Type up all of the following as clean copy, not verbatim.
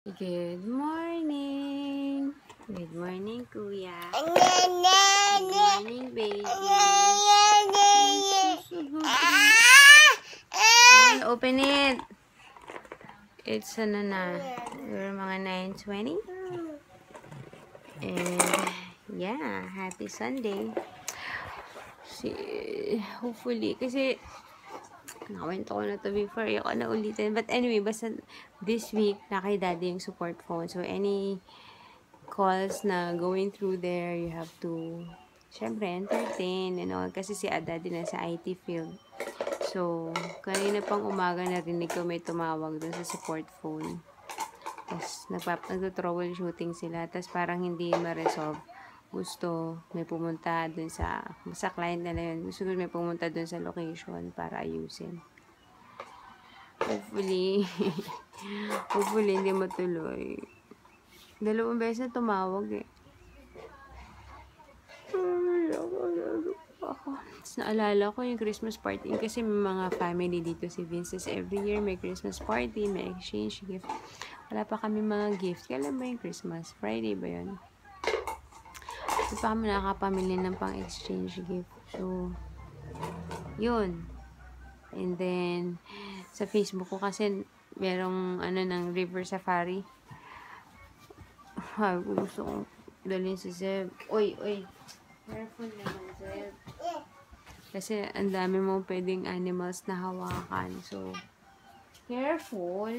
Good morning. Good morning, Kuya. Good morning, baby. Well, open it. It's ano na. We're mga 9:20. And yeah, happy Sunday. Hopefully, kasi nakawento ko na to before. Ayoko na ulitin. But anyway, basta this week, na kay daddy yung support phone. So, any calls na going through there, you have to, syempre, entertain and all. Kasi si daddy na sa IT field. So, kanina pang umaga narinig ko may tumawag dun sa support phone. Tapos, nagto-troubleshooting sila. Tapos, parang hindi ma-resolve. Gusto may pumunta dun sa client nila yun. Gusto may pumunta dun sa location para ayusin. Hopefully, hopefully hindi matuloy. 2 beses na tumawag eh. Tapos naalala ko yung Christmas party kasi may mga family dito si Vince's every year may Christmas party, may exchange gift. Wala pa kami mga gift. Kailan ba yung Christmas? Friday ba yun? Hindi pa kami nakakapamili ng pang exchange gift. So, yun. And then, sa Facebook ko kasi merong ng River Safari. Gusto kong dalhin si Zeb. Oy. Careful naman, Zeb. Kasi ang dami mo pwedeng animals na hawakan. So, careful.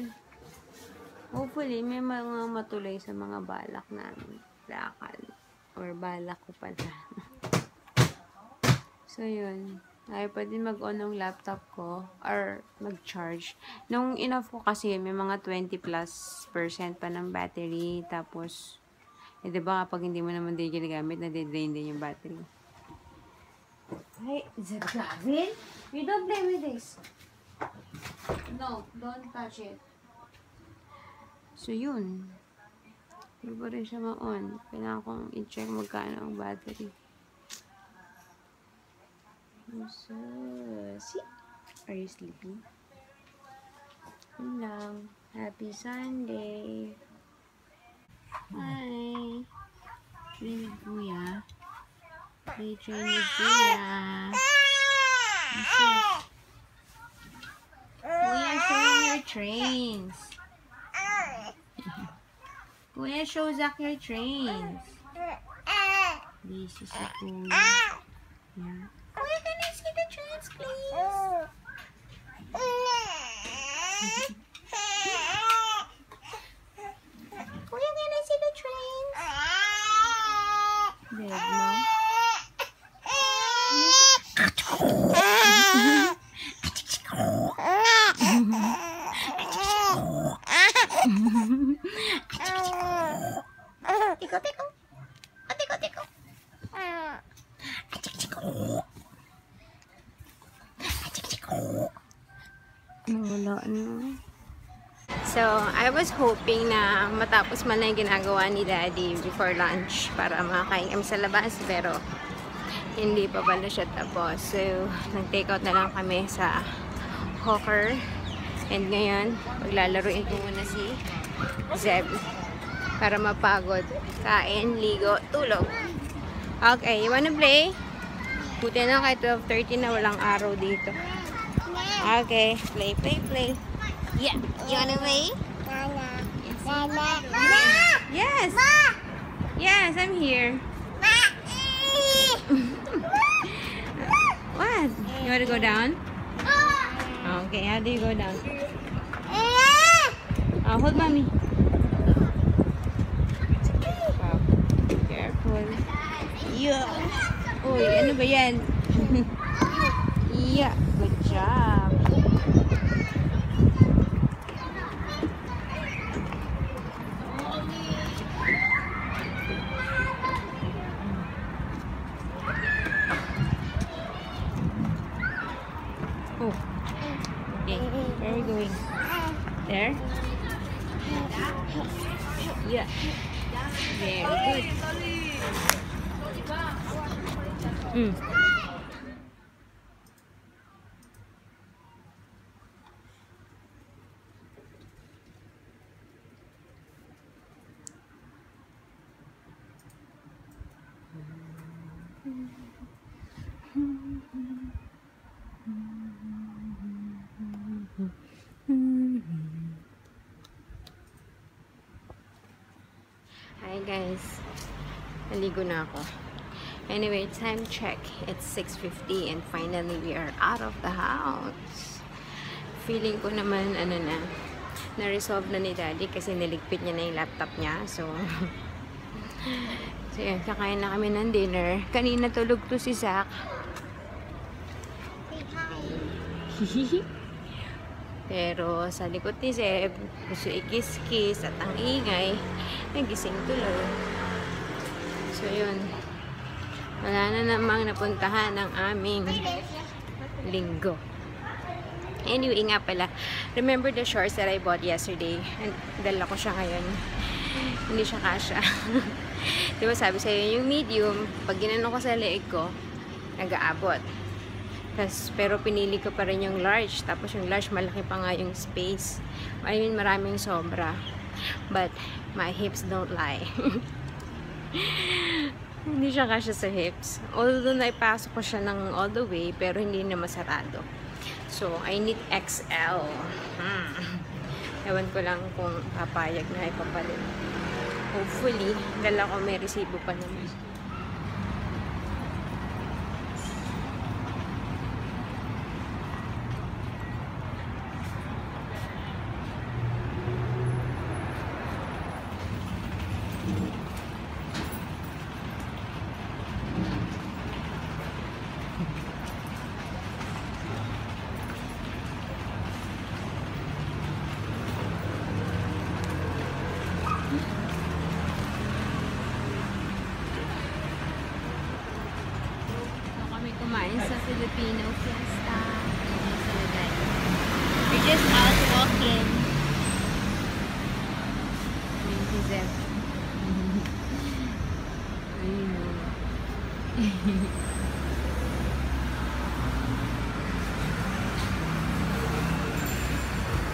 Hopefully, may mga matuloy sa mga balak namin. Lakad. Or balak ko pala. So, yun. Ay, pwede mag-on ng laptop ko or mag-charge. Nung in-off ko kasi, may mga 20+% pa ng battery. Tapos, diba kapag hindi mo naman din ginagamit, nade-drain din yung battery. Hey, is it Gavin? You don't play with this. No, don't touch it. So, yun. Hindi pa rin siya ma-on. Kailangan kong i-check magkano ang battery. So, see? Are you sleeping? Yun lang. Happy Sunday. Hi. Train with Kuya. Play train with Kuya. Kuya, show your trains. Kuya, show Zach your trains. This is a Kuya. Yeah. Kuya, can I see the trains, please? Kuya, can I see the trains? Dead mo? Tiko. Wala na. So, I was hoping na matapos man lang yung ginagawa ni Daddy before lunch para makakain kami sa labas, pero hindi pa pala siya tapos. So, nag-take out na lang kami sa Hawker. And ngayon, paglalaruin ko muna si Zeb para mapagod. Kain, ligo, tulog. Okay, you wanna play? Buti na kahit 12:30 na walang araw dito. Okay, play. Yeah, you wanna play? Yes. Yes, I'm here. What? You wanna go down? Okay, how do you go down? Hold mommy. Wow. Careful. Yeah. Uy, ano ba yan? Yeah, good job. Oh. Okay, where are we going? There? Yeah. Very good. Hi guys, naligo na ako. Anyway, time check. It's 6:50 and finally we are out of the house. Feeling ko naman, na-resolve na ni Daddy kasi niligpit niya na yung laptop niya. So, yan, kakain na kami ng dinner. Kanina tulog to si Zach. Say hi. Pero sa likod ni Zeb, gusto ikis-kiss at ang ingay, nagising tuloy. So, yun. Wala na namang napuntahan ng aming linggo. Anyway, nga pala, remember the shorts that I bought yesterday? Dala ko siya ngayon. Hindi siya kasha. Diba sabi sa'yo, yung medium, pag ginano ko sa leeg ko, nag-aabot. Pero pinili ko pa rin yung large. Tapos yung large, malaki pa nga yung space. I mean, maraming sobra. But, my hips don't lie. Hindi siya kasya sa hips. Although, naipasok ko siya ng all the way, pero hindi na masarado. So, I need XL. Ewan ko lang kung papayag na ipapalit. Hopefully, dala ko may resibo pa naman. Kumain sa Filipino Fiesta. We're just out walking. Ayun si Zeb. Ayun.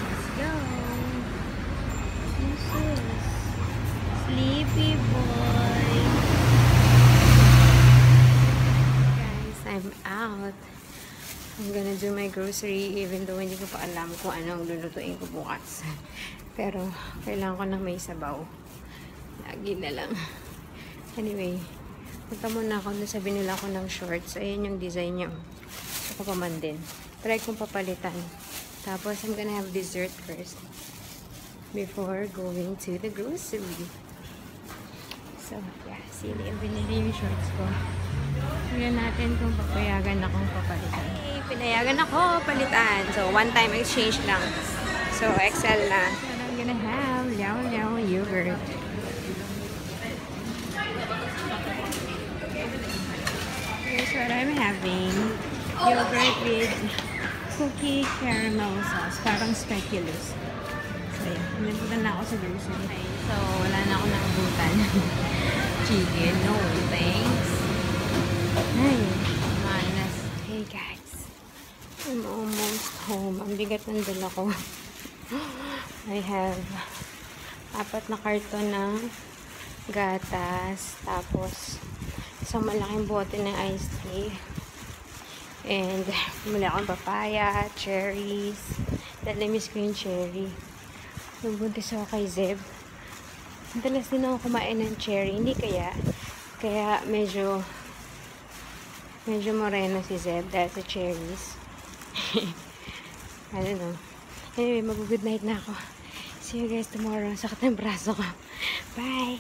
Let's go. This is Sleepy Boy. I'm out. I'm gonna do my grocery even though hindi ko pa alam kung anong lulutuin ko bukas. Pero, kailangan ko na may sabaw. Lagi na lang. Anyway, punta muna ako na sa binila ko ng shorts. Ayan yung design niya. Gusto ko pa man din. Try kong papalitan. Tapos, I'm gonna have dessert first before going to the grocery. So, yeah. See you. Binili yung shorts ko. Tignan natin kung papayagan akong papalitan. Okay, pinayagan ako palitan. So, one-time exchange lang. So, XL na. So, I'm gonna have Liao Liao yogurt. Here's what I'm having. Yogurt with cookie caramel sauce. Parang speculoos. So, yeah. Nandito na ako sa grocery. Okay, so, wala na ako nakabutan. Chicken. No, thanks. Ay, manas. Hey guys, I'm almost home. Ang bigat ng dala ko. I have 4 na karton ng gatas, tapos isang malaking bote ng iced tea, and mula akong papaya, cherries. Namiss ko yung cherry. Nabuntis ako kay Zeb. Madalas din ako kumain ng cherry, hindi kaya medyo moreno si Zeb dahil sa cherries. I don't know. Anyway, mag-good night na ako. See you guys tomorrow. Sakit ng braso ko. Bye!